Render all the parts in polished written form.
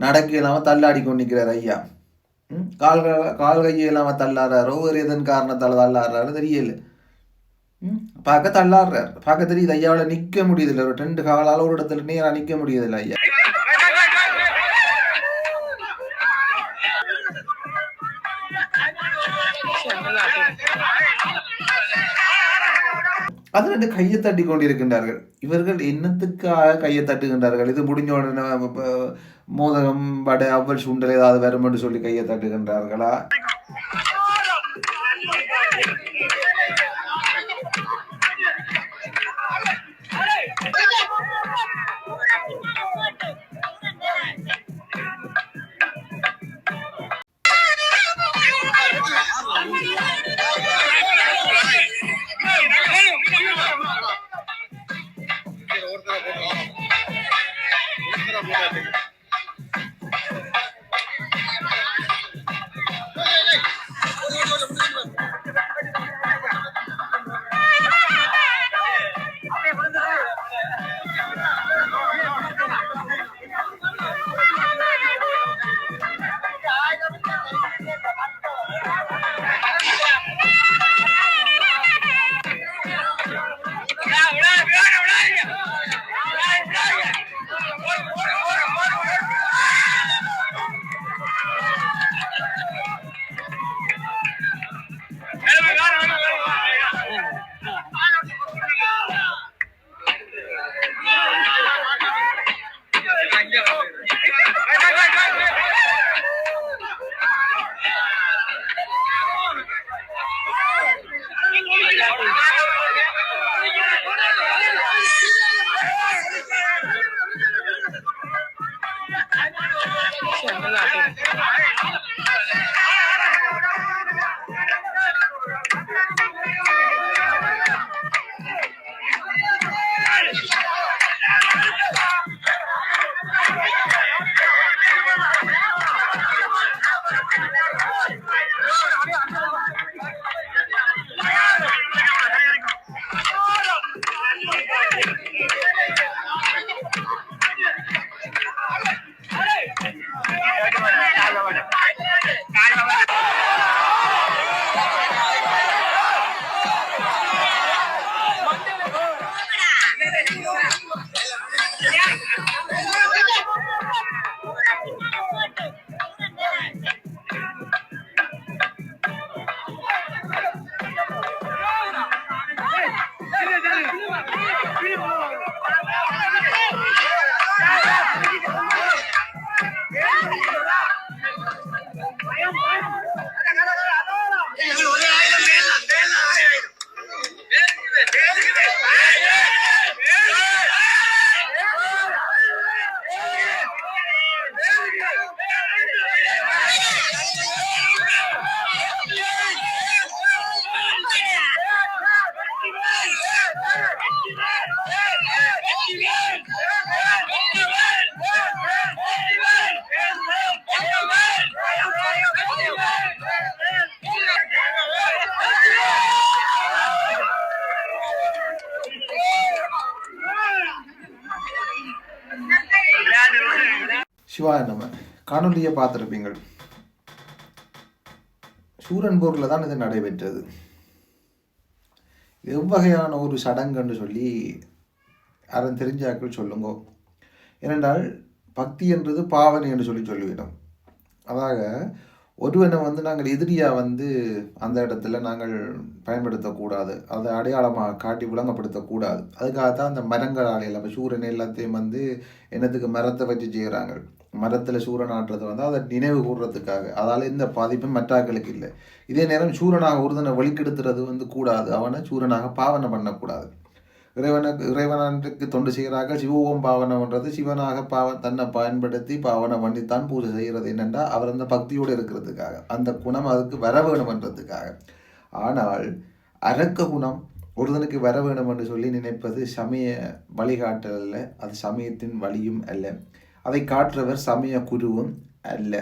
நடக்க இல்லாமல் தள்ளாடி கொண்டிருக்கிறார் ஐயா. கால் கையை இல்லாமல் தள்ளாடுறாரோ ஒரு எதன் காரணத்தால் தள்ளாடுறாரு தெரியல. பார்க்க தள்ளாடுறாரு, பார்க்க தெரியுது ஐயாவில் நிற்க முடியுதில்லை. ஒரு 2 காலால் ஒரு இடத்துல நேராக நிற்க முடியுதில்லை ஐயா. அது 2 கையை தட்டி கொண்டிருக்கின்றார்கள். இவர்கள் என்னத்துக்காக கையை தட்டுகின்றார்கள்? இது முடிஞ்ச உடனே மோதகம் வடை அவ்வள் சுண்டல் ஏதாவது வரும் என்று சொல்லி கையை தட்டுகின்றார்களா? சிவா, நம்ம காணொலியை பார்த்துருப்பீங்கள். சூரன்பூரில் தான் இது நடைபெற்றது. எவ்வகையான ஒரு சடங்குன்னு சொல்லி யாரும் தெரிஞ்சாக்கள் சொல்லுங்க. ஏனென்றால் பக்தி என்றது பாவனை என்று சொல்லிவிடும். அதாக ஒருவனை நாங்கள் எதிரியாக அந்த இடத்துல நாங்கள் பயன்படுத்தக்கூடாது, அதை அடையாளமாக காட்டி விளங்கப்படுத்தக்கூடாது. அதுக்காகத்தான் அந்த மரங்களால் எல்லாமே சூரியன் எல்லாத்தையும் என்னத்துக்கு மரத்தை வச்சு செய்கிறாங்க. மரத்தில் சூரன் ஆட்டுறது அதை நினைவு கூறுறதுக்காக. அதால் எந்த பாதிப்பும் மற்றாக்களுக்கு இல்லை. இதே நேரம் சூரனாக ஒருதனை வழிக்கெடுத்துறது கூடாது. அவனை சூரனாக பாவனை பண்ணக்கூடாது. இறைவனுக்கு தொண்டு செய்கிறார்கள். சிவஓம் பாவனை பண்ணுறது சிவனாக தன்னை பயன்படுத்தி பாவனை பண்ணித்தான் பூஜை செய்கிறது. என்னென்னா அவர் அந்த பக்தியோடு இருக்கிறதுக்காக, அந்த குணம் அதுக்கு வர வேணுமன்றதுக்காக. ஆனால் அரக்க குணம் ஒருதனுக்கு வர வேணும் என்று சொல்லி நினைப்பது சமய வழிகாட்டல் அல்ல, அது சமயத்தின் வழியும் அல்ல. அதை காட்டுறவர் சமய குருவும் அல்ல.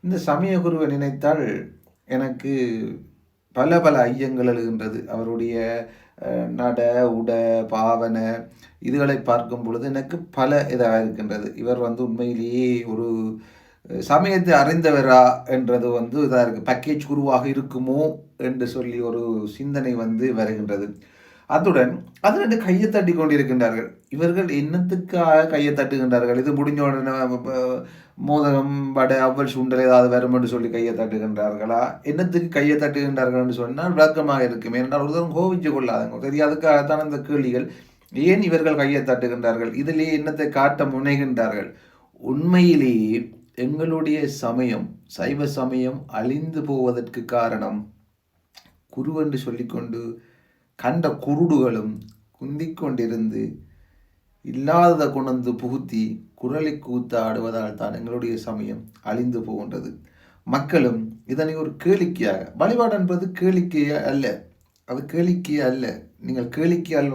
இந்த சமய குருவை நினைத்தால் எனக்கு பல பல ஐயங்கள் எழுகின்றது. அவருடைய நட உட பாவனை இதுகளை பார்க்கும் பொழுது எனக்கு பல இதாக இருக்கின்றது. இவர் உண்மையிலேயே ஒரு சமயத்தை அறிந்தவரா என்றது இதாக இருக்குது. பேக்கேஜ் குருவாக இருக்குமோ என்று சொல்லி ஒரு சிந்தனை வருகின்றது. அத்துடன் அது 2 கையை தட்டி கொண்டிருக்கின்றார்கள். இவர்கள் என்னத்துக்காக கையை தட்டுகின்றார்கள்? இது முடிஞ்ச உடனே மோதகம் வடை அவ்வள் சுண்டல் ஏதாவது வரும் என்று சொல்லி கையை தட்டுகின்றார்களா? என்னத்துக்கு கையை தட்டுகின்றார்கள் என்று சொன்னால் விளக்கமாக இருக்கும். ஏனென்றால் ஒருத்தரும் கோவிச்சு கொள்ளாதங்க. சரி, அதுக்காகத்தான் அந்த கேள்விகள். ஏன் இவர்கள் கையை தட்டுகின்றார்கள்? இதிலேயே என்னத்தை காட்ட முனைகின்றார்கள்? உண்மையிலேயே எங்களுடைய சமயம், சைவ சமயம் அழிந்து போவதற்கு காரணம் குருவென்று சொல்லிக்கொண்டு கண்ட குருடுகளும் குந்திக் கொண்டிருந்து இல்லாததை கொண்டு புகுத்தி குரலை கூத்த ஆடுவதால் தான் எங்களுடைய சமயம் அழிந்து போகின்றது. மக்களும் இதனை ஒரு கேளிக்கையாக, வழிபாடு என்பது கேளிக்கையே அல்ல, அது கேளிக்கையே அல்ல. நீங்கள் கேளிக்கையால்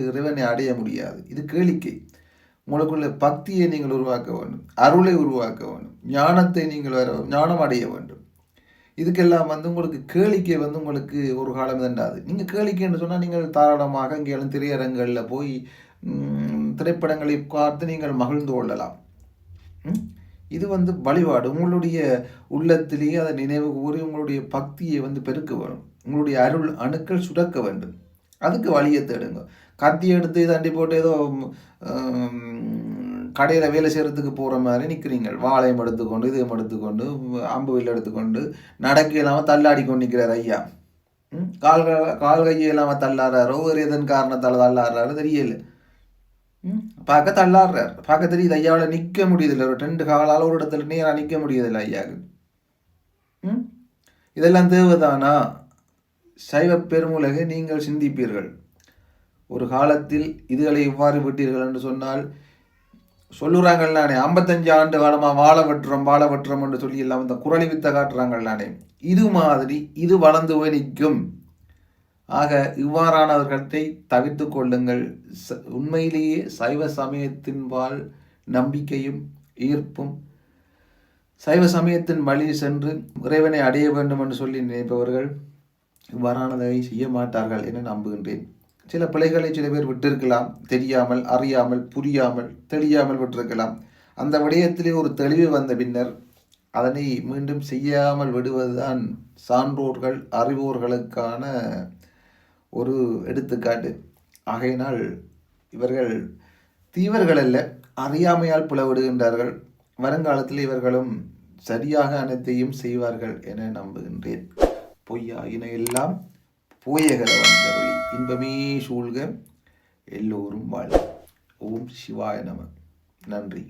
இறைவனை அடைய முடியாது. இது கேளிக்கை. உங்களுக்குள்ள பக்தியை நீங்கள் உருவாக்க வேண்டும், அருளை உருவாக்க வேண்டும், ஞானத்தை நீங்கள் ஞானம் அடைய வேண்டும். இதுக்கெல்லாம் உங்களுக்கு கேளிக்கை உங்களுக்கு ஒரு காலம் தண்டாது. நீங்கள் கேளிக்கைன்னு சொன்னால் நீங்கள் தாராளமாக இங்கே திரையரங்களில் போய் திரைப்படங்களை பார்த்து நீங்கள் மகிழ்ந்து கொள்ளலாம். இது வழிபாடு. உங்களுடைய உள்ளத்திலேயே அதை நினைவு கூறி உங்களுடைய பக்தியை பெருக்க வேணும். உங்களுடைய அருள் அணுக்கள் சுரக்க வேண்டும். அதுக்கு வழியை தேடுங்க. கத்தி எடுத்து தண்டி போட்டு ஏதோ கடையில் வேலை செய்கிறதுக்கு போகிற மாதிரி நிற்கிறீங்க. வாழையம் எடுத்துக்கொண்டு இதையும் எடுத்துக்கொண்டு அம்பு வில் எடுத்துக்கொண்டு நடக்க இல்லாமல் தள்ளாடி கொண்டு நிற்கிறார் ஐயா. கால் கையை இல்லாமல் தள்ளாடுறாரோ வேறு எதன் காரணத்தால் தள்ளாடுறாரு தெரியல. பார்க்க தள்ளாடுறார், பார்க்க தெரியுது. ஐயாவில் நிற்க முடியுதில்லை. ஒரு 2 காலால் ஒரு இடத்துல நேராக நிற்க முடியுதில்லை ஐயாவுக்கு. இதெல்லாம் தேவைதானா? சைவ பெருமுலகை நீங்கள் சிந்திப்பீர்கள். ஒரு காலத்தில் இதுகளை இவ்வாறு விட்டீர்கள் என்று சொன்னால் சொல்லுறாங்கள் நானே, 55 ஆண்டு காலமாக வாழ வெட்டுறோம் என்று சொல்லி எல்லாம் இந்த குரலி வித்த காட்டுறாங்கள் நானே. இது மாதிரி இது வளர்ந்து போய் நிற்கும். ஆக இவ்வாறானவர்களை தவிர்த்து கொள்ளுங்கள். உண்மையிலேயே சைவ சமயத்தின்பால் நம்பிக்கையும் ஈர்ப்பும் சைவ சமயத்தின் வழி சென்று இறைவனை அடைய வேண்டும் என்று சொல்லி நினைப்பவர்கள் இவ்வாறானதை செய்ய மாட்டார்கள் என நம்புகின்றேன். சில பிழைகளை சில பேர் விட்டிருக்கலாம், தெரியாமல், அறியாமல், புரியாமல், தெளியாமல் விட்டிருக்கலாம். அந்த விடயத்திலே ஒரு தெளிவு வந்த பின்னர் அதனை மீண்டும் செய்யாமல் விடுவதுதான் சான்றோர்கள் அறிவோர்களுக்கான ஒரு எடுத்துக்காட்டு. ஆகையினால் இவர்கள் தீவர்கள் அல்ல, அறியாமையால் புலவிடுகின்றார்கள். வருங்காலத்தில் இவர்களும் சரியாக அனைத்தையும் செய்வார்கள் என நம்புகின்றேன். பொய்யாயின எல்லாம் போயகர வந்தருளி இன்பமே சூழ்க, எல்லோரும் வாழ்க. ஓம் சிவாய நம. நன்றி.